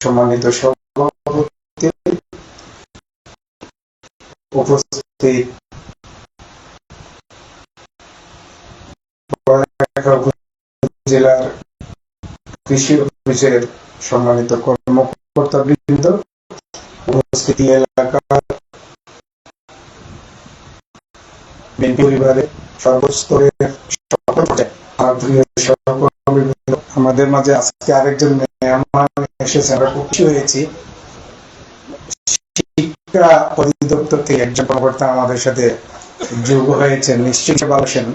সম্মানিত সভাপতি, উপস্থিত জেলার কৃষি অফিসের সম্মানিত কর্মকর্তাবৃন্দ, উপস্থিতি এলাকার পরিবারের সর্বস্তরের আমাদের মাঝে আজকে আরেকজন মেহমান এসেছে। আমরা খুশি হয়েছি। শিক্ষা অধিদপ্তর থেকে একজন কর্মকর্তা আমাদের সাথে যোগ হয়েছেন, নিশ্চয়ই ভালোবাসেন,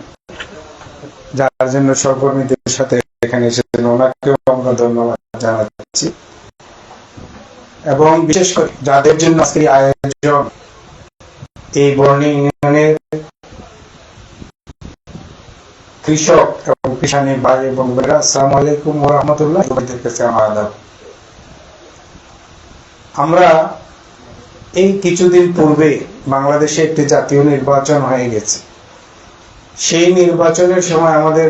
যার জন্য সহকর্মীদের সাথে এখানে এসেছেন। ওনাকেও আমরা ধন্যবাদ জানাচ্ছি এবং বিশেষ করে যাদের জন্য আজকে আয়োজন, এই বর্ণি ইউনিয়নের কৃষক এবং কিষানী ভাই এবং বোনেরা, আসসালামু আলাইকুম ওয়া রাহমাতুল্লাহ। আমরা এই কিছুদিন পূর্বে বাংলাদেশে একটি জাতীয় নির্বাচন হয়ে গেছে। সেই নির্বাচনের সময় আমাদের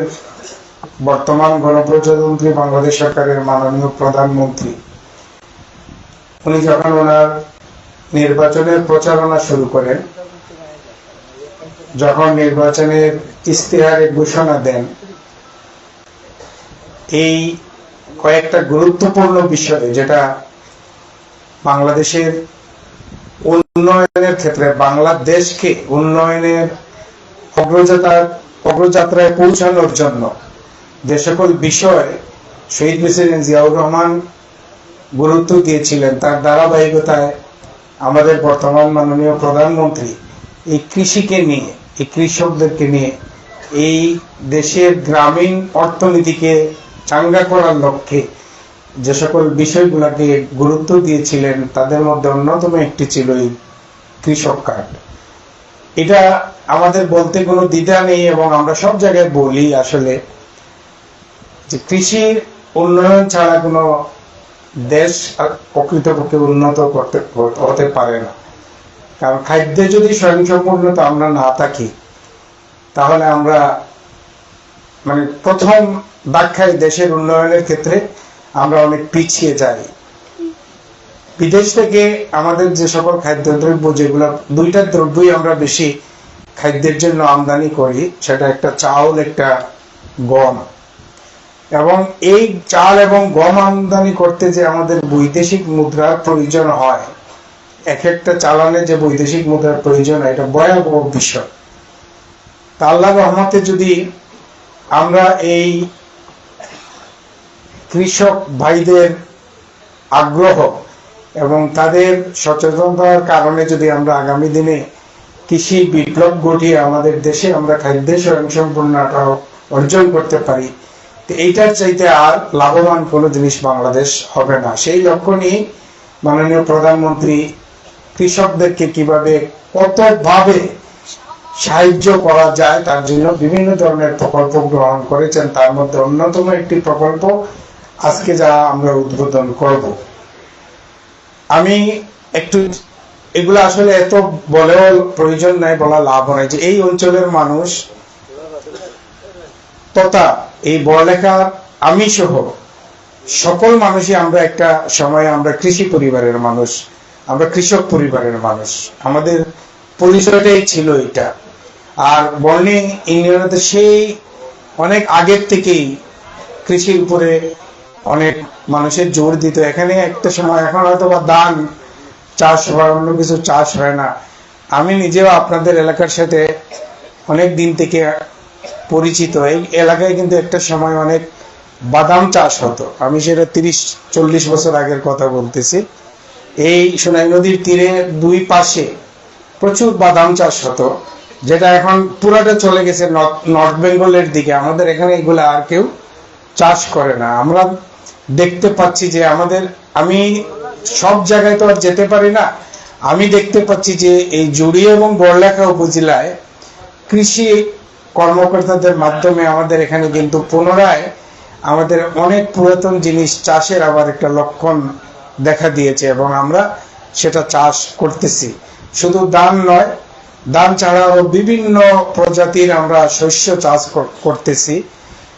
বর্তমান গণপ্রজাতন্ত্রী বাংলাদেশ সরকারের মাননীয় প্রধানমন্ত্রী, উনি যখন ওনার নির্বাচনের প্রচারণা শুরু করেন, যখন নির্বাচনের ইশতেহারে ঘোষণা দেন, এই কয়েকটা গুরুত্বপূর্ণ বিষয়ে, যেটা বাংলাদেশের উন্নয়নের ক্ষেত্রে, বাংলাদেশকে উন্নয়নের অগ্রযাত্রায় পৌঁছানোর জন্য যে সকল বিষয় শহীদ প্রেসিডেন্ট জিয়াউর রহমান গুরুত্ব দিয়েছিলেন, তার ধারাবাহিকতায় আমাদের বর্তমান মাননীয় প্রধানমন্ত্রী এই কৃষিকে নিয়ে, এই কৃষকদেরকে নিয়ে, এই দেশের গ্রামীণ অর্থনীতিকে চাঙ্গা করার লক্ষ্যে যে সকল বিষয়গুলোকে গুরুত্ব দিয়েছিলেন, তাদের মধ্যে অন্যতম একটি ছিল এই কৃষক কার্ড। এটা আমাদের বলতে কোনো দ্বিধা নেই এবং আমরা সব জায়গায় বলি আসলে যে কৃষির উন্নয়ন ছাড়া কোনো দেশ প্রকৃতপক্ষে উন্নত হতে পারে না। কারণ খাদ্যে যদি স্বয়ংসম্পূর্ণতা আমরা না থাকি, তাহলে আমরা প্রথম ধাক্কায় দেশের উন্নয়নের ক্ষেত্রে আমরা অনেক পিছিয়ে যাই। বিদেশ থেকে আমাদের যে সকল খাদ্যদ্রব্য, যেগুলো দুইটা দ্রব্যই আমরা বেশি খাদ্যের জন্য আমদানি করি, সেটা একটা চাউল, একটা গম। এবং এই চাল এবং গম আমদানি করতে যে আমাদের বৈদেশিক মুদ্রার প্রয়োজন হয়, এক একটা চালানে যে বৈদেশিক মুদ্রার প্রয়োজন হয়, এটা ভয়াবহ বিষয়। তা আল্লাহর রহমতে যদি আমরা এই কৃষক ভাইদের আগ্রহ এবং তাদের সচেতনতার কারণে যদি আমরা আগামী দিনে কৃষি বিপ্লব ঘটিয়ে আমাদের দেশে আমরা খাদ্যে স্বয়ংসম্পূর্ণতা অর্জন করতে পারি, তো এইটার চাইতে আর লাভবান কোনো জিনিস বাংলাদেশ হবে না। সেই লক্ষ্য নিয়ে মাননীয় প্রধানমন্ত্রী কৃষকদেরকে কিভাবে কতভাবে সাহায্য করা যায় তার জন্য বিভিন্ন ধরনের প্রকল্প গ্রহণ করেছেন। তার মধ্যে অন্যতম একটি প্রকল্প আজকে যা আমরা উদ্বোধন করব। আমি একটু এগুলো আসলে এত বলেও প্রয়োজন নাই, বলা লাভ নাই, যে এই অঞ্চলের মানুষ তথা এই বড়লেখার আমি সহ সকল মানুষই আমরা একটা সময় আমরা কৃষি পরিবারের মানুষ, আমরা কৃষক পরিবারের মানুষ, আমাদের পরিচয়টাই ছিল এটা। আর বর্ণি ইউনিয়নে সেই অনেক আগের থেকেই কৃষির উপরে অনেক মানুষের জোর দিত। এখানে একটা সময়, এখন হয়তো বা ধান চাষ হয়, অন্য কিছু চাষ হয় না। আমি নিজেও আপনাদের এলাকার সাথে অনেক দিন থেকে পরিচিত। এই এলাকায় কিন্তু একটা সময় অনেক বাদাম চাষ হতো। আমি সেটা 30-40 বছর আগের কথা বলতেছি। এই সোনাই নদীর তীরে দুই পাশে প্রচুর বাদাম চাষ হতো, যেটা এখন পুরাটা চলে গেছে নর্থ বেঙ্গলের দিকে। আমাদের এখানে এগুলো আর কেউ চাষ করে না। আমরা দেখতে পাচ্ছি যে আমি সব জায়গায় তো আর যেতে পারি না, আমি দেখতে পাচ্ছি যে এই জুড়ি এবং বড়লেখা উপজেলায় কৃষি কর্মকর্তাদের মাধ্যমে আমাদের এখানে কিন্তু পুনরায় আমাদের অনেক পুরাতন জিনিস চাষের আবার একটা লক্ষণ দেখা দিয়েছে এবং আমরা সেটা চাষ করতেছি। শুধু ধান নয়, ধান ছাড়াও বিভিন্ন প্রজাতির আমরা শস্য চাষ করতেছি।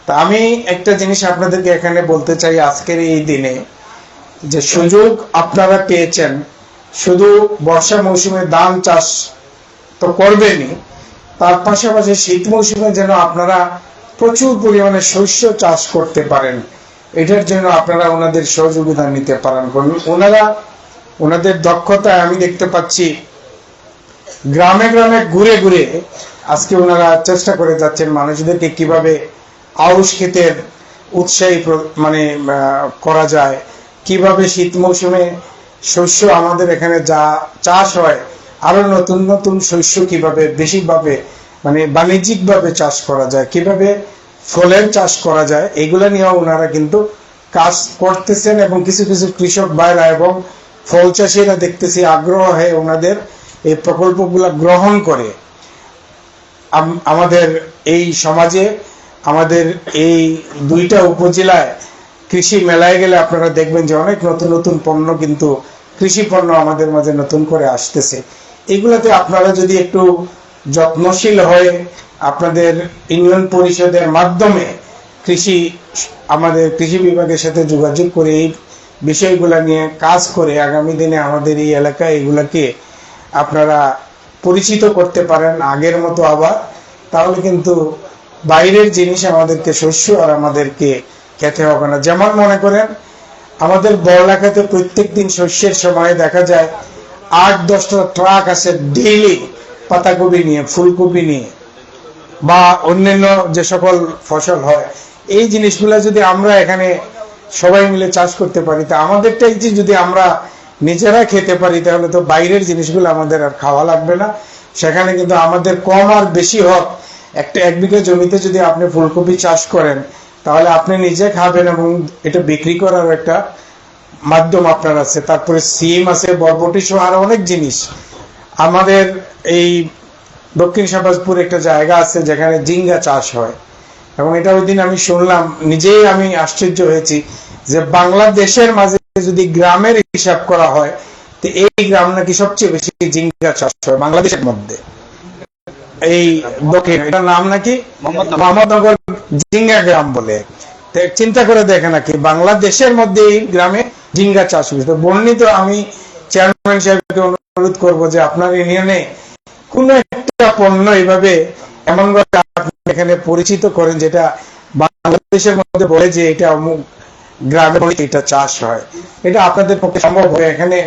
তা আমি একটা জিনিস আপনাদেরকে এখানে বলতে চাই, আজকের এই দিনে যে সুযোগ আপনারা পেয়েছেন, শুধু বর্ষা মৌসুমে ধান চাষ তো করবেনই, তার পাশাপাশি শীত মৌসুমে যেন আপনারা প্রচুর পরিমাণে শস্য চাষ করতে পারেন, এটার জন্য আপনারা ওনাদের সহযোগিতা নিতে পারেন। ওনারা ওনাদের দক্ষতায় আমি দেখতে পাচ্ছি গ্রামে গ্রামে ঘুরে ঘুরে আজকে ওনারা চেষ্টা করে যাচ্ছেন মানুষদেরকে কিভাবে আউশ ক্ষেতের উৎসাহী মানে করা যায়, কিভাবে শীত মৌসুমে শস্য আমাদের এখানে যা চাষ হয় আরো নতুন নতুন শস্য কিভাবে বেশিভাবে মানে বাণিজ্যিক ভাবে চাষ করা যায়, কিভাবে ফলের চাষ করা যায়, এগুলা নিয়েও ওনারা কিন্তু কাজ করতেছেন। এবং কিছু কিছু কৃষক ভাইরা এবং ফল চাষিরা দেখতেছি আগ্রহ হয়ে ওনাদের এই প্রকল্পগুলা গ্রহণ করে আমাদের এই সমাজে, আমাদের এই দুইটা উপজেলায় কৃষি মেলায় গেলে আপনারা দেখবেন যে অনেক নতুন নতুন পণ্য কিন্তু কৃষি পণ্য আমাদের মাঝে নতুন করে আসতেছে। এগুলাতে আপনারা যদি একটু যত্নশীল হয়ে আপনাদের ইউনিয়ন পরিষদের মাধ্যমে আমাদের কৃষি বিভাগের সাথে যোগাযোগ করে এই বিষয়গুলা নিয়ে কাজ করে আগামী দিনে আমাদের এই এলাকায় এগুলাকে আপনারা পরিচিত করতে পারেন আগের মতো আবার, তাহলে কিন্তু বাইরের জিনিস আমাদেরকে শস্য আর আমাদেরকে খেতে হবে না। যেমন মনে করেন আমাদের বড়লাখাতে প্রত্যেক দিন শস্যের সময় দেখা যায় 8-10টা ট্রাক আছে ডেইলি পাতাকপি নিয়ে, ফুলকপি নিয়ে বা অন্যান্য যে সকল ফসল হয়, এই জিনিসগুলা যদি আমরা এখানে সবাই মিলে চাষ করতে পারি, তা আমাদেরটাই যদি আমরা নিজেরা খেতে পারি, তাহলে তো বাইরের জিনিসগুলো আমাদের আর খাওয়া লাগবে না। সেখানে কিন্তু আমাদের কম আর বেশি হোক, এক বিঘা জমিতে যদি আপনি ফুলকপি চাষ করেন তাহলে আপনি নিজে খাবেন এবং এটা বিক্রি করার একটা মাধ্যম আপনার আছে। তারপরে সিম আছে, বরবটি সহ আরো অনেক জিনিস। আমাদের এই দক্ষিণ শাহবাজপুর একটা জায়গা আছে যেখানে জিঙ্গা চাষ হয়, এবং এটা ওই দিন আমি শুনলাম, নিজেই আমি আশ্চর্য হয়েছি যে বাংলাদেশের মাঝে যদি গ্রামের হিসাব করা হয় তো এই গ্রাম নাকি সবচেয়ে বেশি জিঙ্গা চাষ হয় বাংলাদেশের মধ্যে। এই দক্ষিণ, এটার নাম নাকি মোহাম্মদনগর জিঙ্গা গ্রাম বলে। চিন্তা করে দেখে নাকি বাংলাদেশের মধ্যে এই গ্রামে জিঙ্গা চাষ হয়েছে। বর্ণিত আমি চেয়ারম্যান সাহেবকে অনুরোধ করবো যে আপনার ইউনিয়নে কোন একটা পণ্য এইভাবে এমন ভাবে আপনি এখানে পরিচিত করেন যেটা বাংলাদেশের মধ্যে বলে যে এটা অমুক গ্রামে এটা চাষ হয়। এটা আপনাদের পক্ষে সম্ভব হয়? এখানে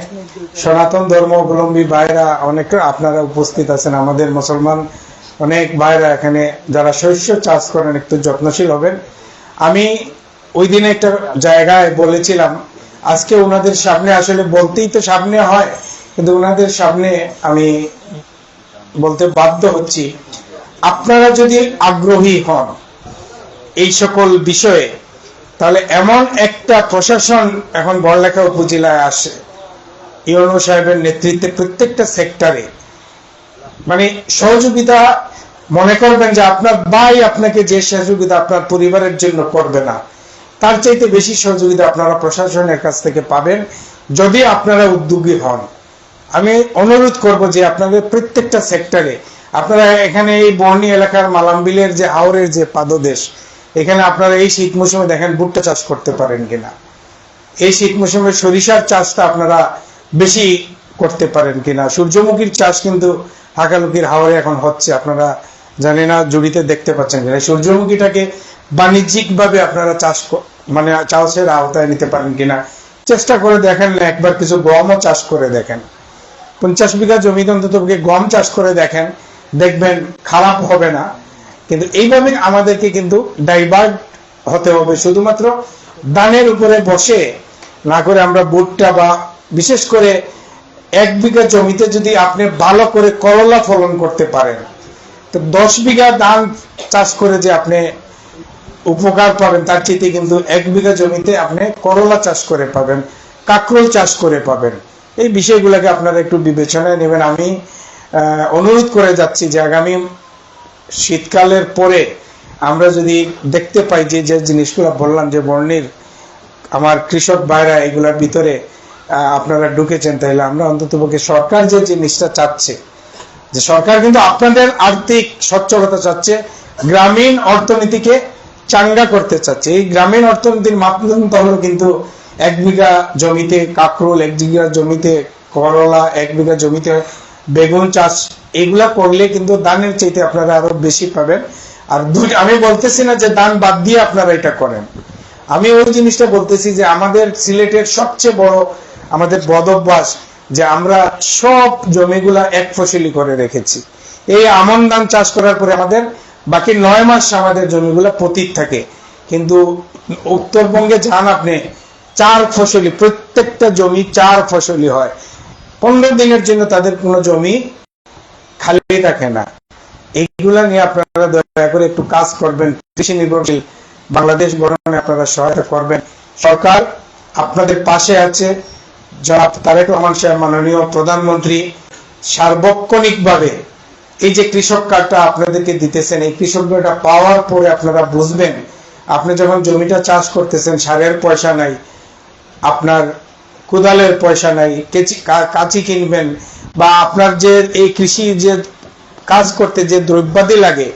সনাতন ধর্মাবলম্বী ভাইরা অনেক আপনারা উপস্থিত আছেন, আমাদের মুসলমান অনেক ভাইরা এখানে যারা শস্য চাষ করেন, একটু যত্নশীল হবেন। আমি ওই দিনে একটা জায়গায় বলেছিলাম, আজকে ওনাদের সামনে, আসলে বলতেই তো সামনে হয়, কিন্তু ওনাদের সামনে আমি বলতে বাধ্য হচ্ছি, আপনারা যদি আগ্রহী হন এই সকল বিষয়ে, তাহলে এমন একটা প্রশাসন এখন বড়লেখা উপজেলায় আসে ইউনো সাহেবের নেতৃত্বে প্রত্যেকটা সেক্টরে, মানে সহযোগিতা মনে করবেন যে আপনার ভাই আপনাকে যে সহযোগিতা আপনার পরিবারের জন্য করবে না, তার চাইতে বেশি সহযোগিতা আপনারা প্রশাসনের কাছ থেকে পাবেন যদি আপনারা উদ্যোগী হন। আমি অনুরোধ করব যে আপনাদের প্রত্যেকটা সেক্টরে আপনারা এখানে এই বর্ণি এলাকার মালামবিলের যে হাওরের যে পাদদেশ, এখানে আপনারা এই শীত মৌসুমে দেখেন ভুট্টা চাষ করতে পারেন কিনা, এই শীত মৌসুমে সরিষার চাষটা আপনারা বেশি করতে পারেন কিনা। সূর্যমুখীর চাষ কিন্তু হাকালুকির হাওরে এখন হচ্ছে, আপনারা জানি না জুড়িতে দেখতে পাচ্ছেন কিনা। সূর্যমুখীটাকে বাণিজ্যিক ভাবে আপনারা মানে চাষের আওতায় নিতে পারেন কিনা চেষ্টা করে দেখেন। একবার কিছু গমও চাষ করে দেখেন, 50 বিঘা জমিতে অন্তত গম চাষ করে দেখেন, দেখবেন খারাপ হবে না। কিন্তু এইভাবে আমাদেরকে কিন্তু ডাইভার্ট হতে হবে, শুধুমাত্র ধানের উপরে বসে না করে আমরা ভুট্টা বা বিশেষ করে 1 বিঘা জমিতে যদি আপনি ভালো করে করলা ফলন করতে পারেন, তো 10 বিঘা ধান চাষ করে যে আপনি উপকার পাবেন, তার চেয়ে কিন্তু 1 বিঘা জমিতে আপনি করলা চাষ করে পাবেন, কাঁকরোল চাষ করে পাবেন। এই বিষয়গুলোকে আপনারা একটু বিবেচনায় নেবেন। আমি অনুরোধ করে যাচ্ছি যে আগামী শীতকালের পরে আমরা যদি দেখতে পাই যে যে জিনিসগুলো বললাম, যে বর্ণির আমার কৃষক ভাইরা এগুলোর ভিতরে আপনারা ঢুকেছেন, তাহলে আমরা অন্ততপক্ষে সরকার যে জিনিসটা চাচ্ছে, যে সরকার কিন্তু আপনাদের আর্থিক সচ্ছলতা চাচ্ছে, গ্রামীণ অর্থনীতিকে চাঙ্গা করতে চাচ্ছে। এই গ্রামীণ অর্থনীতির মাধ্যমটা হলো কিন্তু 1 বিঘা জমিতে কাকরোল, 1 বিঘা জমিতে করলা, 1 বিঘা জমিতে বেগুন চাষ, এগুলা করলে কিন্তু দানের চাইতে আপনারা আরো বেশি পাবেন। আর আমি বলতেছি না যে দান বাদ দিয়ে আপনারা এটা করেন, আমি ওই জিনিসটা বলতেছি যে আমাদের সিলেটের সবচেয়ে বড় আমাদের বদ অভ্যাস যে আমরা সব জমিগুলা এক ফসলি করে রেখেছি। এই আমন ধান চাষ করার পরে আমাদের বাকি 9 মাস আমাদের জমিগুলা পতিত থাকে, কিন্তু উত্তরবঙ্গে যান আপনি 4 ফসলি, প্রত্যেকটা জমি 4 ফসলি হয়। 15 দিনের জন্য তাদের কোনো জমি খালি থাকে না। এইগুলা নিয়ে আপনারা দয়া করে একটু কাজ করবেন, কৃষি নির্ভরশীল বাংলাদেশ গঠনে আপনারা সহায়তা করবেন। সরকার আপনাদের পাশে আছে। জনাব তারেক রহমান সাহেব মাননীয় প্রধানমন্ত্রী সার্বক্ষণিকভাবে এই যে কৃষক কার্ডটা আপনাদেরকে দিতেছেন, এই কৃষক কার্ডটা পাওয়ার পরে আপনারা বুঝবেন, আপনি যখন জমিটা চাষ করতেছেন সারের পয়সা নাই, আপনার কোদালের পয়সা নাই, কাঁচি কিনবেন, বা আপনার যে এই কৃষি যে কাজ করতে যে দ্রব্যাদি লাগে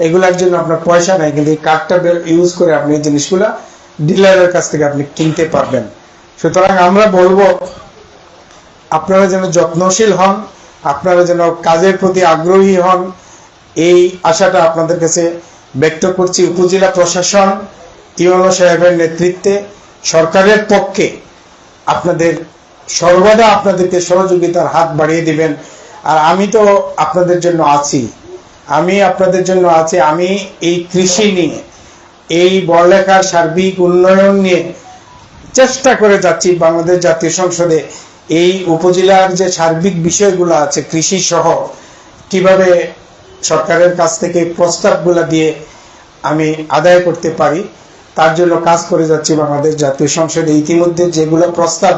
এগুলার জন্য আপনার পয়সা নাই, কিন্তু এই কার্ডটা ইউজ করে আপনি এই জিনিসগুলা ডিলারের কাছ থেকে আপনি কিনতে পারবেন। সুতরাং আমরা বলবো আপনারা যেন যত্নশীল হন, আপনারা যেন কাজের প্রতি আগ্রহী হন, এই আশাটা আপনাদের কাছে ব্যক্ত করছি। উপজেলা প্রশাসন ইউনো সাহেবের নেতৃত্বে সরকারের পক্ষে আপনাদের সর্বদা আপনাদেরকে সহযোগিতার হাত বাড়িয়ে দিবেন। আর আমি তো আপনাদের জন্য আছি, আমি আপনাদের জন্য আছি। আমি এই কৃষি নিয়ে, এই বড়লেখার সার্বিক উন্নয়ন নিয়ে চেষ্টা করে যাচ্ছি বাংলাদেশ জাতীয় সংসদে। এই উপজেলার যে সার্বিক বিষয়গুলো আছে কৃষি সহ, কিভাবে সরকারের কাছ থেকে প্রস্তাবগুলো দিয়ে আমি আদায় করতে পারি, তার জন্য কাজ করে যাচ্ছি বাংলাদেশ জাতীয় সংসদে। ইতিমধ্যে যেগুলো প্রস্তাব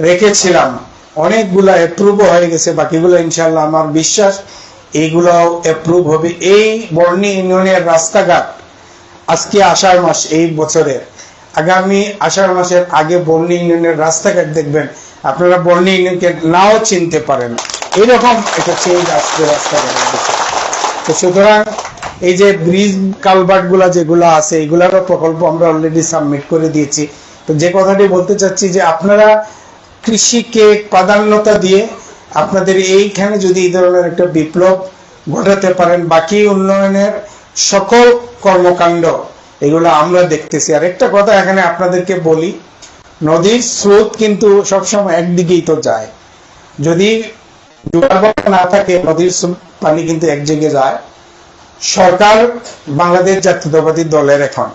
রেখেছিলাম অনেকগুলা অ্যাপ্রুভ হয়ে গেছে, বাকিগুলো ইনশাল্লাহ আমার বিশ্বাস এইগুলাও অ্যাপ্রুভ হবে। এই বর্ণি ইউনিয়নের রাস্তাঘাট আজকে আষাঢ় মাস, এই বছরের আগামী আষাঢ় মাসের আগে বর্ণি ইউনিয়নের রাস্তাঘাট দেখবেন আপনারা বর্ণি ইউনিয়নকে নাও চিনতে পারেন, এরকম একটা চেঞ্জ আসবে রাস্তাঘাটের দিকে। তো সুতরাং এই যে ব্রিজ কালভার্ট গুলা যেগুলো আছে এগুলারও প্রকল্প আমরা অলরেডি সাবমিট করে দিয়েছি। তো যে কথাটি বলতে চাচ্ছি যে আপনারা কৃষিকে প্রাধান্যতা দিয়ে আপনাদের এইখানে যদি এই ধরনের একটা বিপ্লব ঘটাতে পারেন, বাকি উন্নয়নের সকল কর্মকাণ্ড এগুলো আমরা দেখতেছি। আর একটা কথা এখানে আপনাদেরকে বলি, নদীর স্রোত কিন্তু সবসময় একদিকেই তো যায়, যদি জোয়ার না থাকে নদীর পানি কিন্তু এক জায়গায় যায়। সরকার বাংলাদেশ জাতীয়তাবাদী দলের এখন,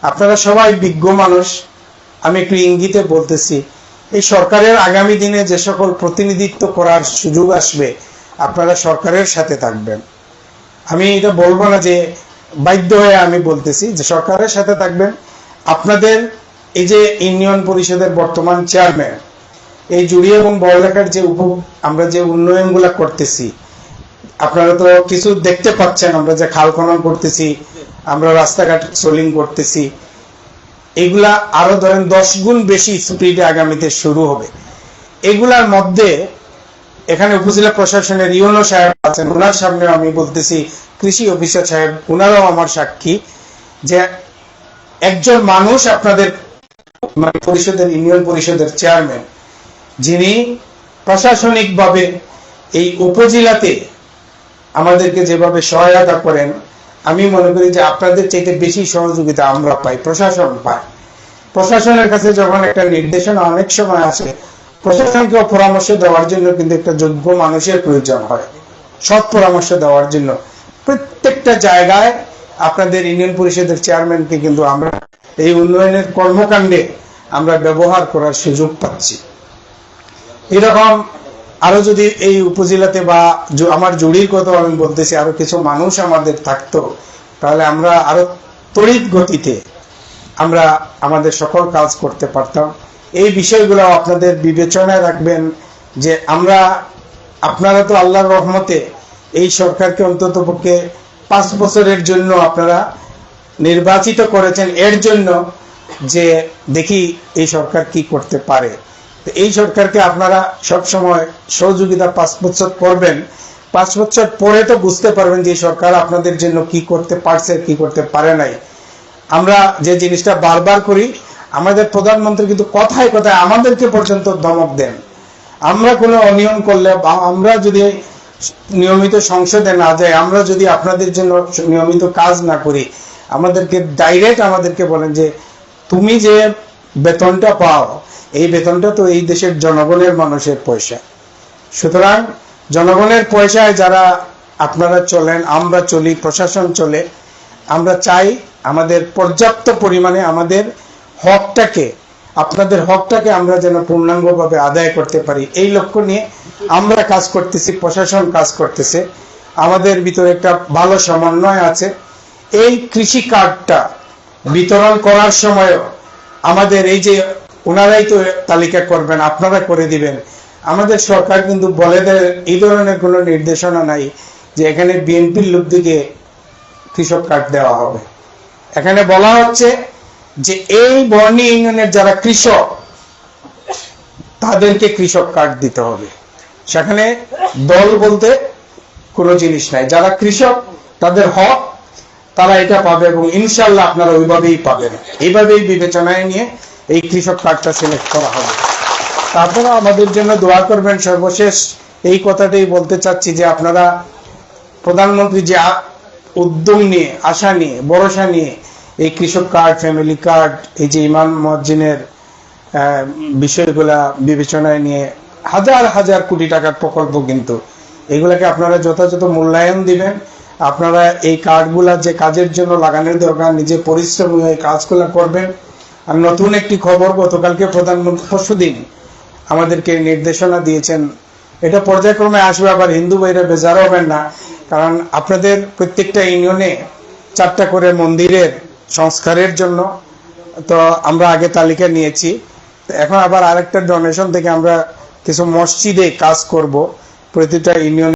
আপনারা সবাই বিজ্ঞ মানুষ, আমি একটু ইঙ্গিতে বলতেছি, এই সরকারের আগামী দিনে যে সকল প্রতিনিধিত্ব করার সুযোগ আসবে আপনারা সরকারের সাথে থাকবেন। আমি এটা বলবো না যে বাধ্য হয়ে আমি বলতেছি যে সরকারের সাথে থাকবেন। আপনাদের এই যে ইউনিয়ন পরিষদের বর্তমান চেয়ারম্যান, এই জুড়ি এবং বড়লেখার যে আমরা যে উন্নয়নগুলা করতেছি, আপনারা তো কিছু দেখতে পাচ্ছেন, আমরা যে খাল খনন করতেছি, আমরা রাস্তাঘাট সোলিং করতেছি, এগুলা আরো ধরেন 10 গুণ বেশি স্পিডে আগামীতে শুরু হবে। এগুলার মধ্যে এখানে উপজেলা প্রশাসনের ইউনো সাহেব আছেন, ওনার সামনে আমি বলতেছি, কৃষি অফিসার সাহেব ওনারাও আমার সাক্ষী, যে একজন মানুষ আপনাদের পরিষদের ইউনিয়ন পরিষদের চেয়ারম্যান, যিনি প্রশাসনিকভাবে এই উপজেলাতে আমাদেরকে যেভাবে সহায়তা করেন, আমি মনে করি যে আপনাদের চাইতে বেশি সহযোগিতা আমরা পাই, প্রশাসন পায়। প্রশাসনের কাছে যখন একটা নির্দেশনা অনেক সময় আসে, প্রশাসনকে পরামর্শ দেওয়ার জন্য কিন্তু একটা যোগ্য মানুষের প্রয়োজন হয়, সৎ পরামর্শ দেওয়ার জন্য। প্রত্যেকটা জায়গায় আপনাদের ইউনিয়ন পরিষদের চেয়ারম্যানকে কিন্তু আমরা এই উন্নয়নের কর্মকাণ্ডে আমরা ব্যবহার করার সুযোগ পাচ্ছি। এরকম আরো যদি এই উপজেলাতে বা আমার জুড়ির কথা আমি বলতেছি, আরো কিছু মানুষ আমাদের থাকতো, তাহলে আমরা আরো তড়িৎ গতিতে আমরা আমাদের সকল কাজ করতে পারতাম। এই বিষয়গুলো আপনাদের বিবেচনায় রাখবেন যে আপনারা তো আল্লাহর রহমতে এই সরকারকে অন্তত পক্ষে 5 বছরের জন্য আপনারা নির্বাচিত করেছেন, এর জন্য যে দেখি এই সরকার কি করতে পারে। এই সরকারকে আপনারা সব সময় সহযোগিতা 5 বছর করবেন, 5 বছর পরে তো বুঝতে পারবেন যে সরকার আপনাদের জন্য কি করতে পারছে, কি করতে পারে নাই। আমরা যে জিনিসটা বারবার করি, আমাদের প্রধানমন্ত্রী কিন্তু কথায় কথায় আমাদেরকে পর্যন্ত ধমক দেন। আমরা কোনো অনিয়ম করলে, আমরা যদি নিয়মিত সংসদে না যাই, আমরা যদি আপনাদের জন্য নিয়মিত কাজ না করি, আমাদেরকে ডাইরেক্ট আমাদেরকে বলেন যে তুমি যে বেতনটা পাও, এই বেতনটা তো এই দেশের জনগণের মানুষের পয়সা। সুতরাং জনগণের পয়সায় যারা আপনারা চলেন, আমরা চলি, প্রশাসন চলে, আমরা চাই আমাদের পর্যাপ্ত পরিমাণে আমাদের হকটাকে, আপনাদের হকটাকে আমরা যেন পূর্ণাঙ্গভাবে আদায় করতে পারি, এই লক্ষ্য নিয়ে আমরা কাজ করতেছি, প্রশাসন কাজ করতেছে। আমাদের ভিতরে একটা ভালো সমন্বয় আছে। এই কৃষি কার্ডটা বিতরণ করার সময়ও আমাদের এই যে ওনারাই তো তালিকা করবেন, আপনারা করে দিবেন, আমাদের সরকার কিন্তু বলে দেয় এই ধরনের কোনো নির্দেশনা নাই যে এখানে বিএনপির লোক দিকে কৃষক কার্ড দেওয়া হবে। এখানে বলা হচ্ছে যে এই বর্ণী ইউনিয়নের যারা কৃষক তাদেরকে কৃষক কার্ড দিতে হবে। সেখানে দল বলতে কোনো জিনিস নাই, যারা কৃষক তাদের হক তারা এটা পাবে এবং ইনশাল্লাহ আপনারা ওইভাবেই পাবেন। এইভাবেই বিবেচনায় নিয়ে এই কৃষক কার্ডটা সিলেক্ট করা হবে। তারপরে আমাদের জন্য দোয়া করবেন। সর্বশেষ এই কথাটাই বলতে চাচ্ছি যে আপনারা প্রধানমন্ত্রী যে উদ্যম নিয়ে, আশা নিয়ে, ভরসা নিয়ে এই কৃষক কার্ড, ফ্যামিলি কার্ড, এই যে ইমাম মুয়াজ্জিনের বিষয়গুলা বিবেচনায় নিয়ে হাজার হাজার কোটি টাকার প্রকল্প, কিন্তু এগুলাকে আপনারা যথাযথ মূল্যায়ন দিবেন। আপনারা এই কার্ডগুলা যে কাজের জন্য লাগানোর দরকার, নিজে পরিশ্রম হয়ে কাজগুলা করবেন। আর নতুন একটি খবর, গতকালকে প্রধানমন্ত্রী পরশুদিন আমাদেরকে নির্দেশনা দিয়েছেন, এটা পর্যায়ক্রমে আসবে, আবার হিন্দু ভাইরা বেজার হবেন না, কারণ আপনাদের প্রত্যেকটা ইউনিয়নে 4টা করে মন্দিরের সংস্কারের জন্য তো আমরা আগে তালিকা নিয়েছি। এখন আবার আরেকটা ডোনেশন থেকে আমরা কিছু মসজিদে কাজ করব প্রতিটা ইউনিয়ন